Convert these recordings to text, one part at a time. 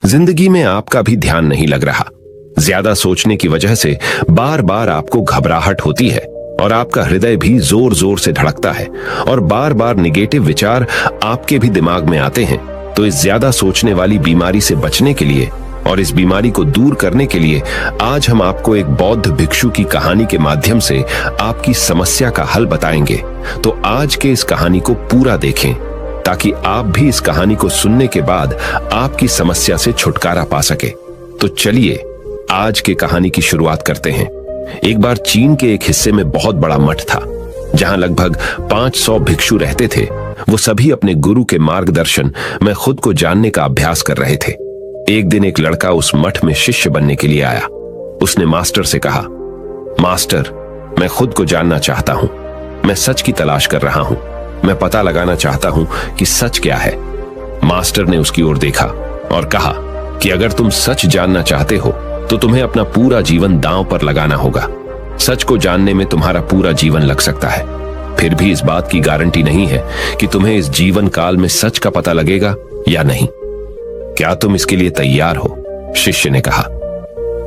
जिंदगी में आपका भी ध्यान नहीं लग रहा। ज्यादा सोचने की वजह से बार बार आपको घबराहट होती है और आपका हृदय भी जोर जोर से धड़कता है और बार बार निगेटिव विचार आपके भी दिमाग में आते हैं। तो इस ज्यादा सोचने वाली बीमारी से बचने के लिए और इस बीमारी को दूर करने के लिए आज हम आपको एक बौद्ध भिक्षु की कहानी के माध्यम से आपकी समस्या का हल बताएंगे। तो आज के इस कहानी को पूरा देखें ताकि आप भी इस कहानी को सुनने के बाद आपकी समस्या से छुटकारा पा सके। तो चलिए आज के कहानी की शुरुआत करते हैं। एक बार चीन के एक हिस्से में बहुत बड़ा मठ था जहां लगभग 500 भिक्षु रहते थे। वो सभी अपने गुरु के मार्गदर्शन में खुद को जानने का अभ्यास कर रहे थे। एक दिन एक लड़का उस मठ में शिष्य बनने के लिए आया। उसने मास्टर से कहा, मास्टर, मैं खुद को जानना चाहता हूं। मैं सच की तलाश कर रहा हूं। मैं पता लगाना चाहता हूं कि सच क्या है। मास्टर ने उसकी ओर देखा और कहा कि अगर तुम सच जानना चाहते हो तो तुम्हें अपना पूरा जीवन दांव पर लगाना होगा। सच को जानने में तुम्हारा पूरा जीवन लग सकता है। फिर भी इस बात की गारंटी नहीं है कि तुम्हें इस जीवन काल में सच का पता लगेगा या नहीं। क्या तुम इसके लिए तैयार हो? शिष्य ने कहा।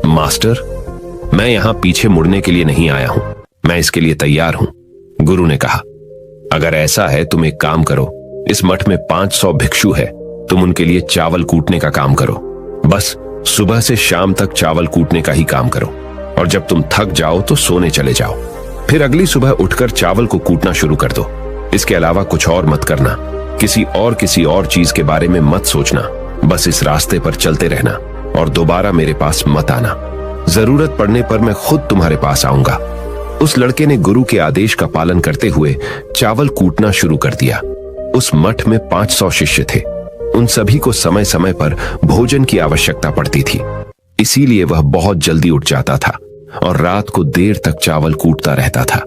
मास्टर, मैं यहां पीछे मुड़ने के लिए नहीं आया हूं। मैं इसके लिए तैयार हूं। गुरु ने कहा, अगर ऐसा है तुम एक काम करो। इस मठ में 500 भिक्षु है। तुम उनके लिए चावल कूटने का काम करो। बस सुबह से शाम तक चावल कूटने का ही काम करो और जब तुम थक जाओ तो सोने चले जाओ। फिर अगली सुबह उठकर चावल को कूटना शुरू कर दो। इसके अलावा कुछ और मत करना। किसी और चीज के बारे में मत सोचना। बस इस रास्ते पर चलते रहना और दोबारा मेरे पास मत आना। जरूरत पड़ने पर मैं खुद तुम्हारे पास आऊंगा। उस लड़के ने गुरु के आदेश का पालन करते हुए चावल कूटना शुरू कर दिया। उस मठ में 500 शिष्य थे। उन सभी को समय समय पर भोजन की आवश्यकता पड़ती थी। इसीलिए वह बहुत जल्दी उठ जाता था और रात को देर तक चावल कूटता रहता था।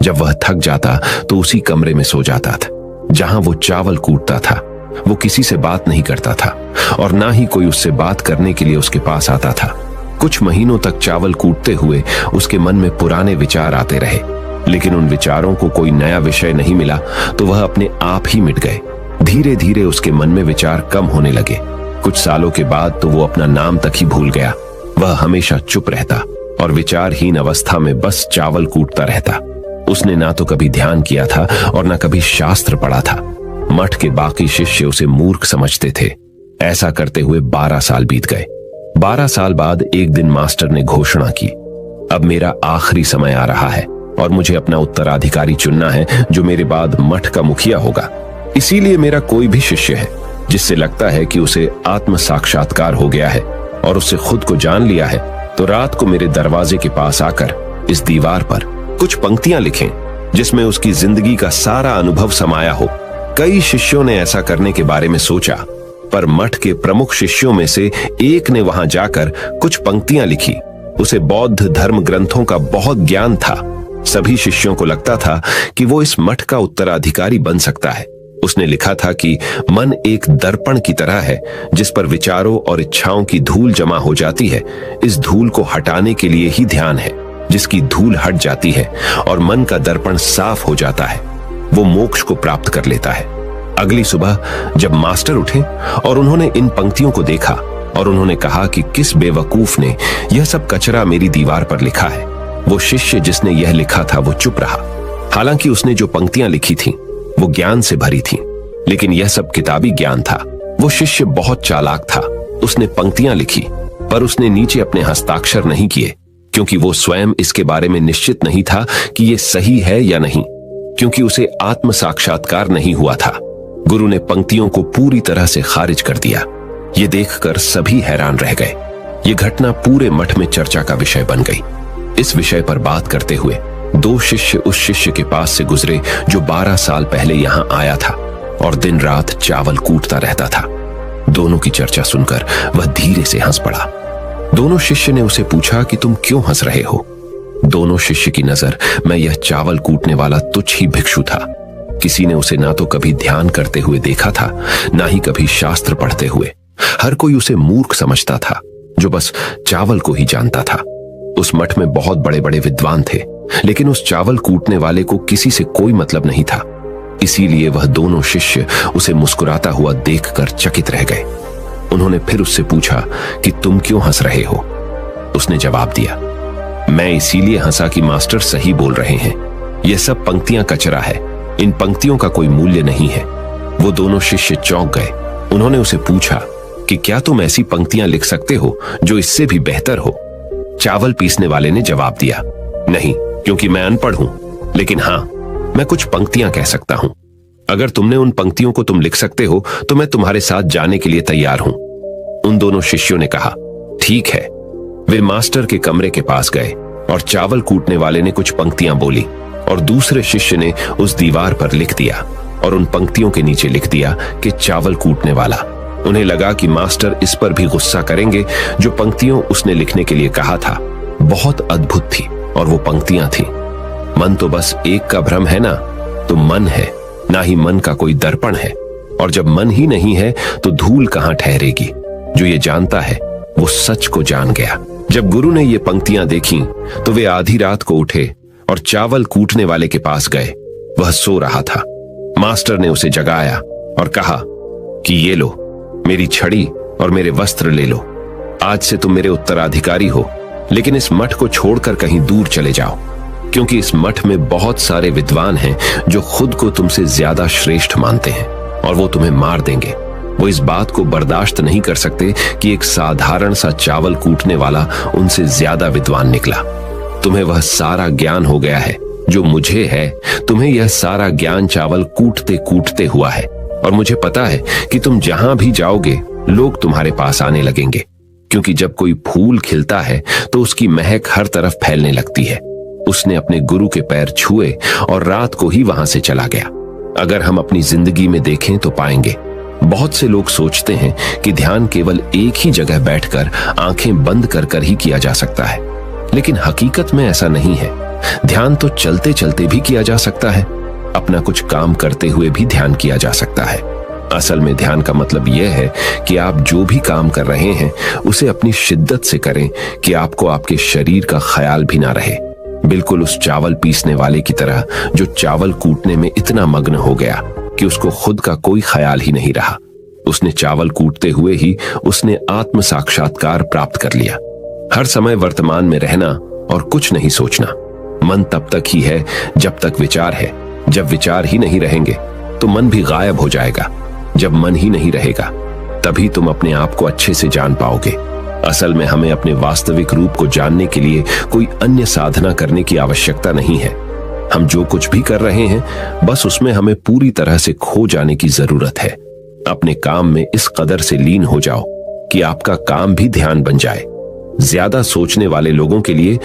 जब वह थक जाता तो उसी कमरे में सो जाता था जहां वो चावल कूटता था। वो किसी से बात नहीं करता था और ना ही कोई उससे बात करने के लिए उसके पास आता था। कुछ महीनों तक चावल कूटते हुए उसके मन में पुराने विचार आते रहे, लेकिन उन विचारों को कोई नया विषय नहीं मिला तो वह अपने आप ही मिट गए। धीरे धीरे उसके मन में विचार कम होने लगे। कुछ सालों के बाद तो वो अपना नाम तक ही भूल गया। वह हमेशा चुप रहता और विचारहीन अवस्था में बस चावल कूटता रहता। उसने ना तो कभी ध्यान किया था और ना कभी शास्त्र पढ़ा था। मठ के बाकी शिष्य उसे मूर्ख समझते थे। ऐसा करते हुए 12 साल बीत गए। 12 साल बाद एक दिन मास्टर ने घोषणा की, अब मेरा आखिरी समय आ रहा है और मुझे अपना उत्तराधिकारी चुनना है जो मेरे बाद मठ का मुखिया होगा। इसीलिए मेरा कोई भी शिष्य है जिससे लगता है कि उसे आत्म साक्षात्कार हो गया है और उससे खुद को जान लिया है, तो रात को मेरे दरवाजे के पास आकर इस दीवार पर कुछ पंक्तियां लिखें जिसमें उसकी जिंदगी का सारा अनुभव समाया हो। कई शिष्यों ने ऐसा करने के बारे में सोचा, पर मठ के प्रमुख शिष्यों में से एक ने वहां जाकर कुछ पंक्तियां लिखी। उसे बौद्ध धर्म ग्रंथों का बहुत ज्ञान था। सभी शिष्यों को लगता था कि वो इस मठ का उत्तराधिकारी बन सकता है। उसने लिखा था कि मन एक दर्पण की तरह है जिस पर विचारों और इच्छाओं की धूल जमा हो जाती है। इस धूल को हटाने के लिए ही ध्यान है। जिसकी धूल हट जाती है और मन का दर्पण साफ हो जाता है, वो मोक्ष को प्राप्त कर लेता है। अगली सुबह जब मास्टर उठे और उन्होंने इन पंक्तियों को देखा और उन्होंने कहा कि किस बेवकूफ ने यह सब कचरा मेरी दीवार पर लिखा है। वो शिष्य जिसने यह लिखा था वो चुप रहा। हालांकि उसने जो पंक्तियां लिखी थीं वो ज्ञान से भरी थीं, लेकिन यह सब किताबी ज्ञान था। वो शिष्य बहुत चालाक था। उसने पंक्तियां लिखी पर उसने नीचे अपने हस्ताक्षर नहीं किए, क्योंकि वो स्वयं इसके बारे में निश्चित नहीं था कि ये सही है या नहीं, क्योंकि उसे आत्म साक्षात्कार नहीं हुआ था। गुरु ने पंक्तियों को पूरी तरह से खारिज कर दिया। ये देखकर सभी हैरान रह गए। ये घटना पूरे मठ में चर्चा का विषय बन गई। इस विषय पर बात करते हुए 2 शिष्य उस शिष्य के पास से गुजरे जो 12 साल पहले यहां आया था और दिन रात चावल कूटता रहता था। दोनों की चर्चा सुनकर वह धीरे से हंस पड़ा। दोनों शिष्य ने उसे पूछा कि तुम क्यों हंस रहे हो? दोनों शिष्य की नजर में यह चावल कूटने वाला तुच्छ ही भिक्षु था। किसी ने उसे ना तो कभी ध्यान करते हुए देखा था, ना ही कभी शास्त्र पढ़ते हुए। हर कोई उसे मूर्ख समझता था जो बस चावल को ही जानता था। उस मठ में बहुत बड़े बड़े विद्वान थे, लेकिन उस चावल कूटने वाले को किसी से कोई मतलब नहीं था। इसीलिए वह दोनों शिष्य उसे मुस्कुराता हुआ देखकर चकित रह गए। उन्होंने फिर उससे पूछा कि तुम क्यों हंस रहे हो। उसने जवाब दिया, मैं इसीलिए हंसा कि मास्टर सही बोल रहे हैं। यह सब पंक्तियां कचरा है, इन पंक्तियों का कोई मूल्य नहीं है। वो दोनों शिष्य चौंक गए। उन्होंने उसे पूछा कि क्या तुम ऐसी पंक्तियां लिख सकते हो जो इससे भी बेहतर हो। चावल पीसने वाले ने जवाब दिया, नहीं, क्योंकि मैं अनपढ़ हूं, लेकिन हां, मैं कुछ पंक्तियां कह सकता हूं। अगर तुमने उन पंक्तियों को तुम लिख सकते हो तो मैं तुम्हारे साथ जाने के लिए तैयार हूं। उन दोनों शिष्यों ने कहा, ठीक है। वे मास्टर के कमरे के पास गए और चावल कूटने वाले ने कुछ पंक्तियां बोली और दूसरे शिष्य ने उस दीवार पर लिख दिया और उन पंक्तियों के नीचे लिख दिया कि चावल कूटने वाला। उन्हें लगा कि मास्टर इस पर भी गुस्सा करेंगे। जो पंक्तियों उसने लिखने के लिए कहा था बहुत अद्भुत थी और वो पंक्तियां थी, मन तो बस एक का भ्रम है ना, तो मन है, ना ही मन का कोई दर्पण है। और जब मन ही नहीं है तो धूल कहां ठहरेगी। जो ये जानता है वो सच को जान गया। जब गुरु ने ये पंक्तियां देखी तो वे आधी रात को उठे और चावल कूटने वाले के पास गए। वह सो रहा था। मास्टर ने उसे जगाया और कहा कि ये लो, मेरी छड़ी और मेरे वस्त्र ले लो। आज से तुम मेरे उत्तराधिकारी हो, लेकिन इस मठ को छोड़कर कहीं दूर चले जाओ, क्योंकि इस मठ में बहुत सारे विद्वान हैं जो खुद को तुमसे ज्यादा श्रेष्ठ मानते हैं और वो तुम्हें मार देंगे। वो इस बात को बर्दाश्त नहीं कर सकते कि एक साधारण सा चावल कूटने वाला उनसे ज्यादा विद्वान निकला। तुम्हें वह सारा ज्ञान हो गया है जो मुझे है। तुम्हें यह सारा ज्ञान चावल कूटते कूटते हुआ है और मुझे पता है कि तुम जहां भी जाओगे लोग तुम्हारे पास आने लगेंगे, क्योंकि जब कोई फूल खिलता है तो उसकी महक हर तरफ फैलने लगती है। उसने अपने गुरु के पैर छुए और रात को ही वहां से चला गया। अगर हम अपनी जिंदगी में देखें तो पाएंगे बहुत से लोग सोचते हैं कि ध्यान केवल एक ही जगह बैठकर आंखें बंद कर कर ही किया जा सकता है, लेकिन हकीकत में ऐसा नहीं है। ध्यान तो चलते चलते भी किया जा सकता है, अपना कुछ काम करते हुए भी ध्यान किया जा सकता है। असल में ध्यान का मतलब यह है कि आप जो भी काम कर रहे हैं उसे अपनी शिद्दत से करें कि आपको आपके शरीर का ख्याल भी ना रहे। बिल्कुल उस चावल पीसने वाले की तरह जो चावल कूटने में इतना मग्न हो गया कि उसको खुद का कोई ख्याल ही नहीं रहा। उसने चावल कूटते हुए ही उसने आत्म साक्षात्कार प्राप्त कर लिया। हर समय वर्तमान में रहना और कुछ नहीं सोचना। मन तब तक ही है जब तक विचार है। जब विचार ही नहीं रहेंगे तो मन भी गायब हो जाएगा। जब मन ही नहीं रहेगा तभी तुम अपने आप को अच्छे से जान पाओगे। असल में हमें अपने वास्तविक रूप को जानने के लिए कोई अन्य साधना करने की आवश्यकता नहीं है। हम जो कुछ भी कर रहे हैं बस उसमें हमें पूरी तरह से खो जाने की जरूरत है। अपने काम में इस कदर से लीन हो जाओ कि आपका काम भी ध्यान बन जाए। ज्यादा सोचने वाले लोगों के लिए